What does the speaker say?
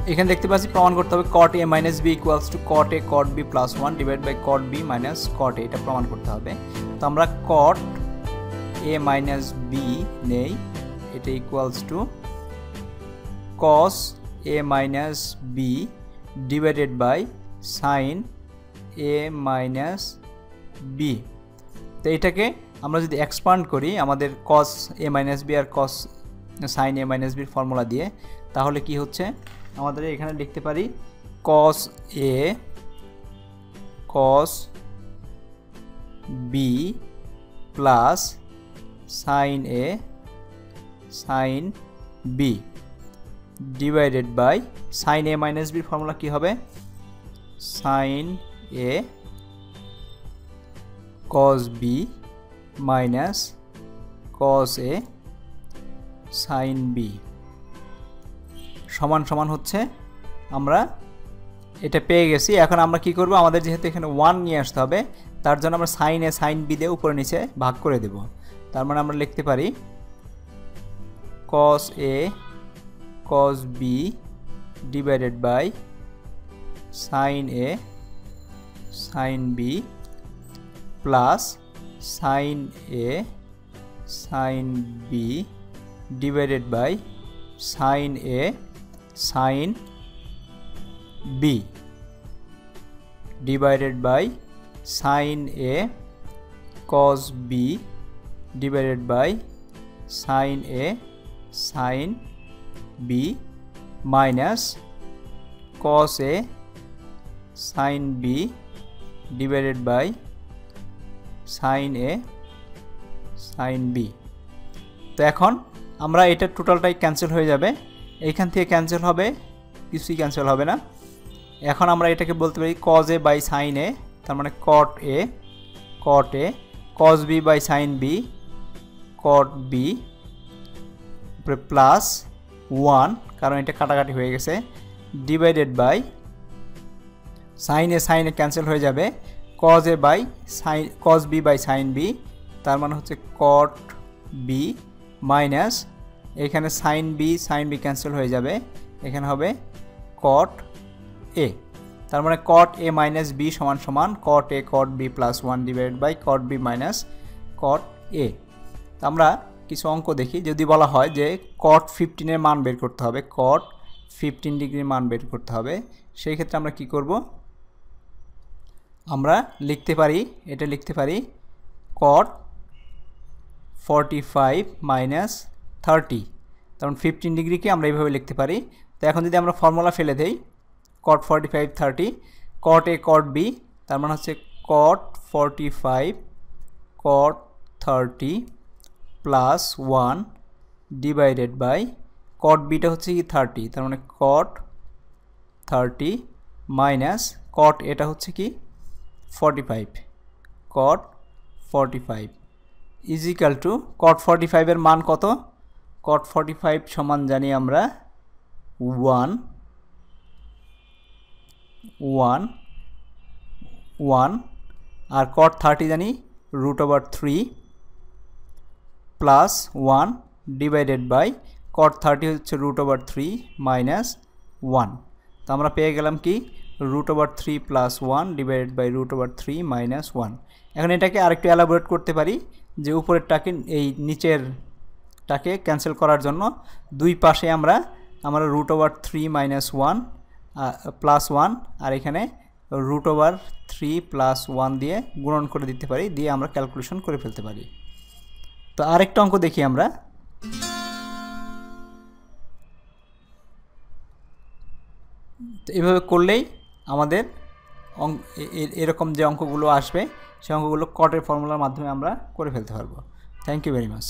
এখানে দেখতে পাচ্ছি প্রমাণ করতে হবে cot a minus b equals to cot a cot b plus 1 divided by cot b minus cot a, এটা প্রমাণ করতে হবে। তো আমরা cot a minus b নেই, এটা equals to cos a minus b divided by sin a minus b। তো এটাকে আমরা যদি এক্সপান্ড করি আমাদের cos a minus b আর cos sin a minus b এর ফর্মুলা দিয়ে, তাহলে কি হচ্ছে আমাদের এখানে লিখতে পারি cos a cos b plus sin a sin b divided by sin a minus b formula কি হবে sin a cos b minus cos a sin b সমান সমান হচ্ছে, আমরা এটা পেয়ে গেছি। এখন আমরা কি করব, আমাদের যেহেতু এখানে 1 নিয়ে আসতে হবে, তার জন্য আমরা sin a sin b দিয়ে উপরে নিচে ভাগ করে দেব। তার মানে আমরা লিখতে পারি cos a cos b divided by sin a sin b plus sin a sin b divided by sin a sin b divided by sin a cos b divided by sin a sin b minus cos a sin b divided by sin a sin b। তো এখন আমরা এটা টোটালটাই cancel হয়ে যাবে, এইখান থেকে cancel হবে, কিছুই ক্যান্সেল হবে না। এখন আমরা এটাকে বলতে পারি cos a by sin a, তার মানে cot a cos b by sin b cot b plus 1, কারণ এটা কাটাকাটি হয়ে গেছে, divided by sin a cancel হয়ে যাবে, cos a by sin cos b by sin b, তার মানে হচ্ছে cot b মাইনাস এখানে sin b ক্যান্সেল হয়ে যাবে, এখানে হবে cot a, তার মানে cot a মাইনাস b সমান সমান cot a cot b plus 1 divided by cot b minus cot a। আমরা কিছু অঙ্ক দেখি, যদি বলা হয় যে cot 15 এর মান বের করতে হবে, cot 15 ডিগ্রির মান বের করতে হবে, সেই ক্ষেত্রে আমরা কি করব, আমরা লিখতে পারি, এটা লিখতে পারি cot 45 মাইনাস 30, তখন 15 ডিগ্রিকে আমরা এইভাবে লিখতে পারি। তো এখন যদি আমরা ফর্মুলা ফেলে দেই cot 45 30 cot a cot b, তার মানে হচ্ছে cot 45 cot 30 plus 1 divided by cot b টা হচ্ছে কি 30, তার মানে cot 30 মাইনাস cot এটা হচ্ছে কি 45 cot 45 is equal to cot 45 এর মান কত, cot 45 সমান জানি আমরা 1 আর cot 30 জানি √3 প্লাস 1 ডিভাইডেড বাই cot 30 হচ্ছে √3 মাইনাস 1। তো আমরা পেয়ে গেলাম কি √3 প্লাস 1 ডিভাইডেড বাই √3 মাইনাস 1। এখন এটাকে আরেকটু এলাবোরেট করতে পারি, যে উপরেরটাকে এই নিচেরটাকে ক্যান্সেল করার জন্য দুই পাশে আমরা √3 মাইনাস 1 প্লাস 1 আর এখানে √3 প্লাস 1 দিয়ে গুণন করে দিতে পারি, দিয়ে আমরা ক্যালকুলেশন করে ফেলতে পারি। তো আরেকটা অঙ্ক দেখি আমরা, তো এভাবে করলেই আমাদের এরকম যে অঙ্কগুলো আসবে সেই অঙ্কগুলো কটের ফর্মুলার মাধ্যমে আমরা করে ফেলতে পারবো। Thank you very much.